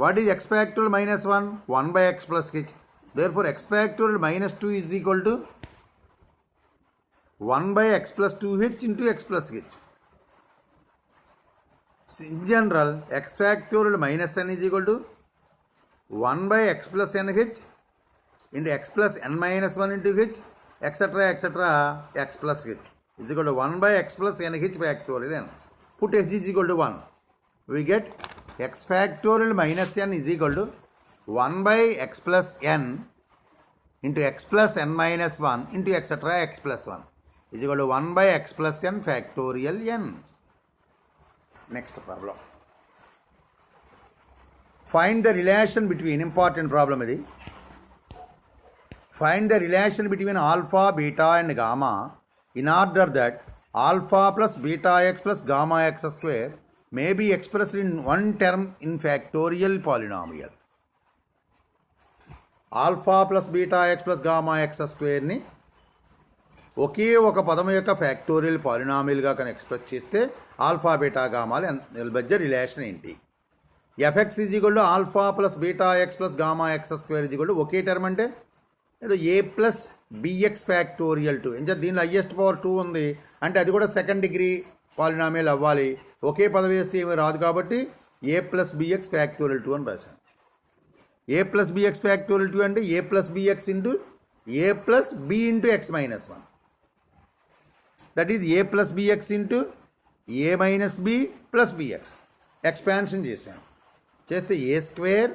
what is x factorial minus 1? 1 by x plus h. therefore x factorial minus 2 is equal to 1 by x plus 2h into x plus h. in general x factorial minus n is equal to 1 by x plus nh into x plus n minus 1 into h etc. x plus h is equal to 1 by x plus nh factorial n. put h is equal to 1. we get x factorial minus n is equal to 1 by x plus n into x plus n minus 1 into etc. x plus 1 is equal to 1 by x plus n factorial n. next problem. Find the relation between, important problem ఇది. Find the relation between alpha, beta and gamma in order that alpha plus beta x plus gamma x square may be expressed in one term in factorial polynomial. Alpha plus beta X plus gamma X స్క్వేర్ని ఒకే ఒక పదం యొక్క factorial పాలినామియల్గా కనుక express చేస్తే alpha beta గామాల మధ్య relation ఏంటి? F x is equal to alpha plus beta X plus gamma x square is equal to ఒకే టర్మ్ అంటే ఏదో ఏ ప్లస్ బిఎక్స్ ఫ్యాక్టోరియల్ 2. ఇంకా దీనిలో హైయెస్ట్ పవర్ 2 ఉంది అంటే అది కూడా సెకండ్ డిగ్రీ పాలినామియల్ అవ్వాలి. ఒకే పదం వేస్తే ఏమీ రాదు కాబట్టి ఏ ప్లస్ బిఎక్స్ ఫ్యాక్టోరియల్ 2 అని రాశాను. ఏ ప్లస్ బిఎక్స్ ఫ్యాక్టోరియల్ 2 అంటే ఏ plus bx into A plus b into X minus 1. That is a plus bx into a minus b plus b x. Expansion చేశాను. చేస్తే a square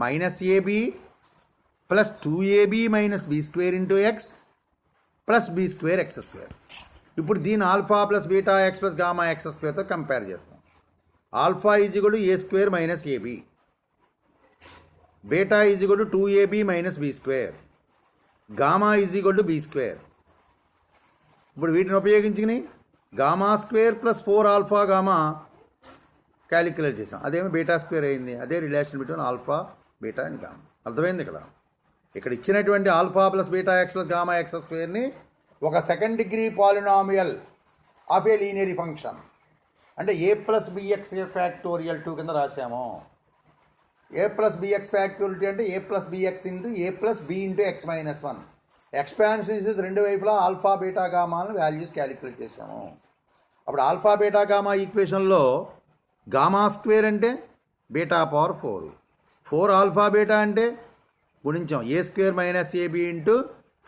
minus a b plus 2ab minus B square into x plus b square x square. ఇప్పుడు దీని alpha plus beta X plus gamma x స్క్వేర్తో compare చేస్తాం. Alpha is equal to a square minus a b, beta is equal to 2ab minus B square, gamma is equal to B square. ఇప్పుడు వీటిని ఉపయోగించుకుని gamma square plus 4 alpha gamma calculate చేసాం. అదేమో beta square అయింది. అదే relation between alpha beta and gamma. అర్థమైంది ఇక్కడ ఇచ్చినటువంటి alpha plus beta X plus gamma X స్క్వేర్ని ఒక second degree polynomial of a linearly function అంటే ఏ ప్లస్ బిఎక్స్ ఫ్యాక్టోరియల్ 2 కింద రాసాము. ఏ ప్లస్ బిఎక్స్ ఫ్యాక్టోరియల్ 2 అంటే ఏ ప్లస్ బిఎక్స్ ఇంటూ ఏ plus b into X minus 1. Expansion రెండు వైపులా ఆల్ఫా బీటా గామాలను values calculate చేసాము. అప్పుడు ఆల్ఫా బీటా గామా ఈక్వేషన్లో గామా స్క్వేర్ అంటే బీటా పవర్ 4 ఆల్ఫా బీటా అంటే గుణించాం A square minus A B into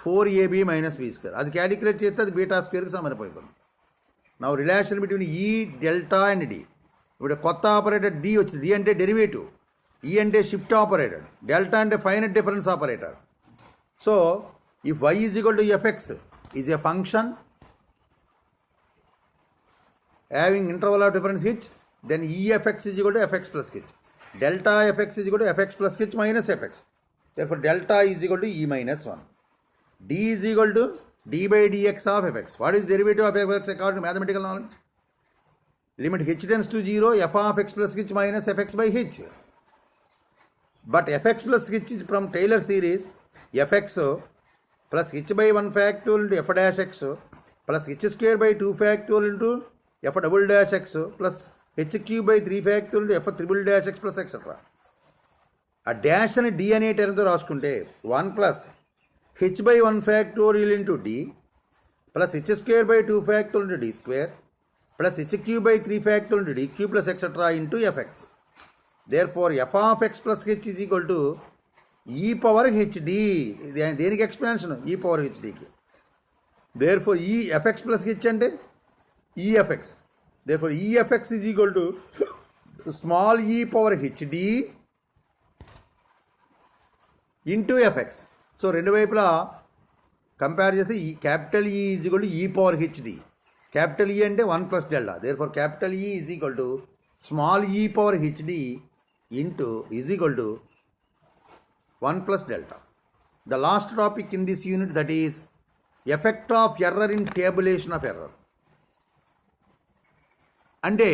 4ab minus B square. అది క్యాలిక్యులేట్ చేస్తే అది బీటా స్క్వేర్కి సమానమైపోతుంది. నా relation between E delta and D. ఇప్పుడు కొత్త ఆపరేటర్ డి వచ్చింది. డి అంటే డెరివేటివ్, ఈ అంటే షిఫ్ట్ ఆపరేటర్, డెల్టా అంటే finite difference operator. So if y is equal to f x is a function having interval of difference h, then efx is equal to fx plus h. Delta fx is equal to fx plus h minus fx. Therefore delta is equal to e minus 1. D is equal to d by dx of fx. What is derivative of fx according to mathematical knowledge? Limit h tends to 0, f of x plus h minus fx by h. But fx plus h is from Taylor series fx plus h by 1 factorial into f dash x plus h square by 2 factorial into f double dash x plus h cube by 3 factorial into f triple dash x plus etc. ఆ dash అని D అనే టర్మ్తో రాసుకుంటే 1 plus h by 1 factorial into D plus h square by 2 factorial into D square plus h cube by 3 factorial into D cube plus etcetera into f x. Therefore f of x plus h is equal to e power h D. దేనికి expansion? E power హెచ్డికి. Therefore E f x plus h అంటే E f x. Therefore E f x is equal to small e power h D into f x. So రెండు వైపులా compare చేస్తే ఈ capital E is equal to e power h D. Capital E అంటే 1 plus delta. Therefore capital E is equal to small e power h D into is equal to 1 plus delta. The last topic in this unit, that is effect of error in tabulation of error. అంటే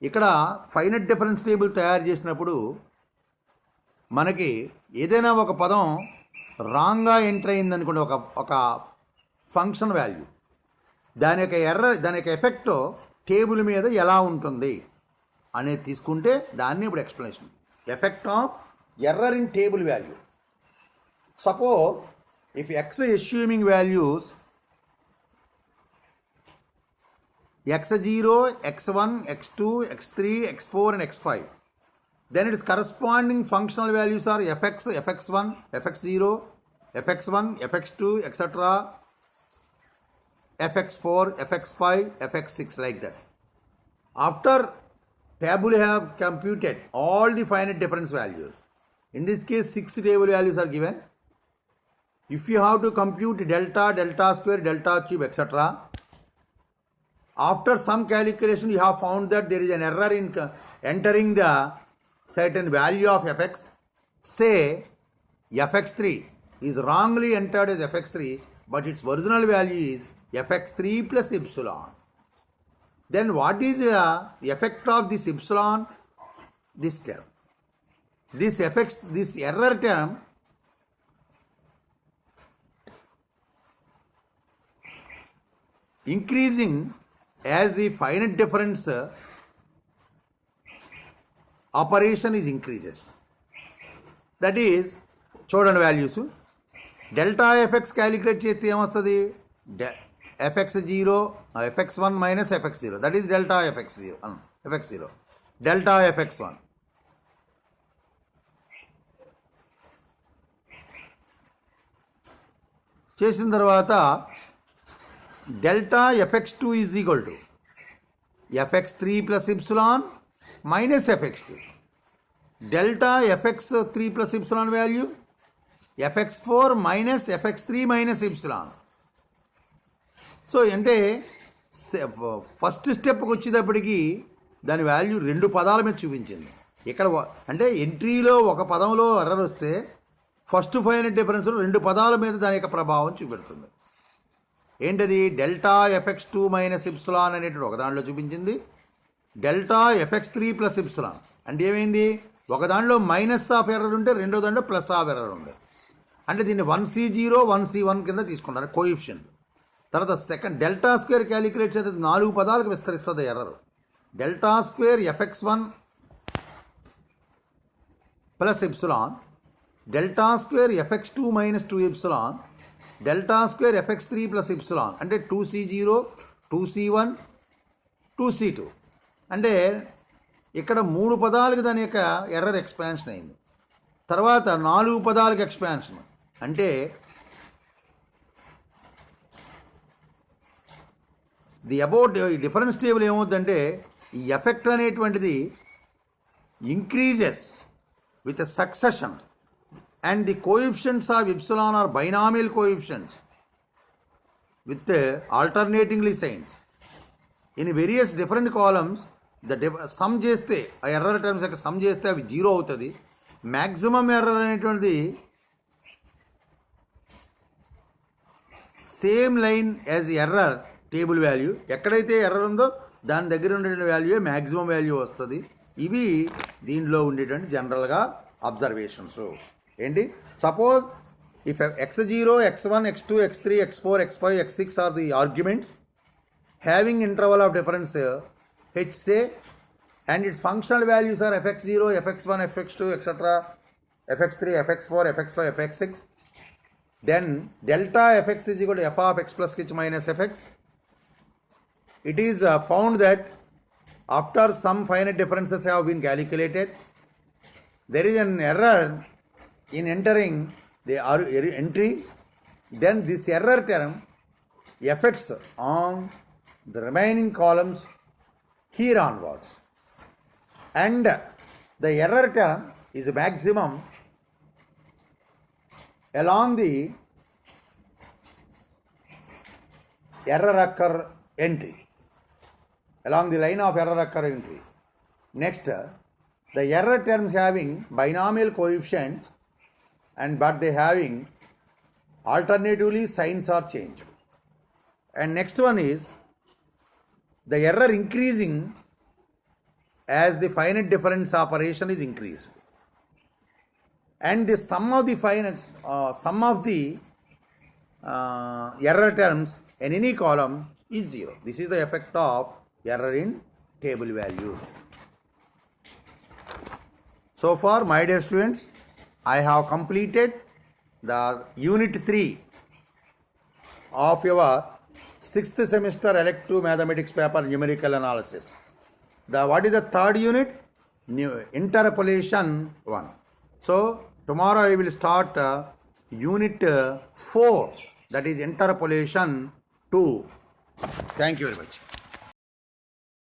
ఇక్కడ finite difference table తయారు చేసినప్పుడు మనకి ఏదైనా ఒక పదం రాంగ్గా enter అయిందనుకోండి, ఒక ఫంక్షన్ వాల్యూ, దాని యొక్క ఎర్రర్, దాని యొక్క ఎఫెక్ట్ టేబుల్ మీద ఎలా ఉంటుంది అనేది తీసుకుంటే దాన్ని ఇప్పుడు explanation. Effect of error in table value. Suppose if x is assuming values x0, x1, x2, x3, x4 and x5, then its corresponding functional values are fx, fx1, fx0, fx1, fx2, etc., fx4, fx5, fx6, like that. After table have computed all the finite difference values, in this case 6 table values are given. If you have to compute delta, delta square, delta cube, etc., after some calculation you have found that there is an error in entering the certain value of fx. Say fx3 is wrongly entered as fx3, but its original value is fx3 plus epsilon. Then what is the effect of this epsilon? This term. This error term increasing as the finite difference operation is increases. That is, చూడండి values. Delta fx calculate చేస్తే ఏమొస్తుంది? fx0 fx1 minus fx0. That is delta fx0. Delta fx1. చేసిన తర్వాత delta fx2 is equal to fx3 plus epsilon minus fx2. Delta fx3 plus epsilon value fx4 minus fx3 minus epsilon. So అంటే first స్టెప్కి వచ్చేటప్పటికి దాని value 2 పదాల మీద చూపించింది. ఇక్కడ అంటే ఎంట్రీలో ఒక పదంలో ఎర్రర్ వస్తే ఫస్ట్ ఫైనల్ డిఫరెన్స్ 2 పదాల మీద దాని యొక్క ప్రభావం చూపెడుతుంది. ఏంటది? డెల్టా fx2 మైనస్ ఇప్సిలాన్ అనేటువంటి ఒక దాంట్లో చూపించింది, డెల్టా fx3 ప్లస్ ఇప్సిలాన్ అంటే ఏమైంది? ఒక దాంట్లో మైనస్ ఆఫ్ ఎర్రర్ ఉంటే రెండో దాంట్లో ప్లస్ ఆఫ్ ఎర్రర్ ఉంది. అంటే దీన్ని 1c0 1c1 కింద తీసుకుంటారు కోఎఫిషియంట్. తర్వాత సెకండ్ డెల్టా స్క్వేర్ క్యాలిక్యులేట్ చేస్తే 4 పదాలకు విస్తరిస్తుంది error. Delta square fx1 plus epsilon, delta square fx2 minus 2 epsilon, delta square fx3 plus epsilon అంటే 2c0 2c1 2c2. అంటే ఇక్కడ 3 పదాలకు దాని యొక్క ఎర్రర్ ఎక్స్పాన్షన్ అయింది. తర్వాత 4 పదాలకు ఎక్స్పాన్షన్ అంటే ది అబౌట్ డిఫరెన్స్ టేబుల్ ఏమవుతుందంటే ఈ ఎఫెక్ట్ అనేటువంటిది increases with succession and the coefficients of epsilon are binomial coefficients with alternatingly signs. In various different columns, the sum చేస్తే ఆ ఎర్రర్ టర్మ్స్ యొక్క సమ్ చేస్తే అవి 0 అవుతుంది. మ్యాక్సిమం ఎర్రర్ అనేటువంటిది same line as error table value. ఎక్కడైతే error ఉందో దాని దగ్గర ఉండేటువంటి వాల్యూ మ్యాక్సిమం వాల్యూ వస్తుంది. ఇవి దీనిలో ఉండేటువంటి జనరల్గా అబ్జర్వేషన్స్. ఏంటి? Suppose if x0 x1 x2 x3 x4 x5 x6 are the arguments having interval of difference h say and its functional values are fx0 fx1 fx2 etc fx3 fx4 fx5 fx6, then delta fx is equal to f of x plus h minus fx. It is found that after some finite differences have been calculated, there is an error in entering the entry, then this error term affects on the remaining columns here onwards, and the error term is maximum along the error occur entry, along the line of error occur entry. Next, the error terms having binomial coefficients and but they having alternatively signs are changed. And next one is the error increasing as the finite difference operation is increased, and the sum of the error terms in any column is 0. This is the effect of error in table value. So far, my dear students, I have completed the unit 3 of your 6th semester elective mathematics paper numerical analysis. What is the third unit? Interpolation 1. So tomorrow I will start unit 4, that is interpolation 2. Thank you very much.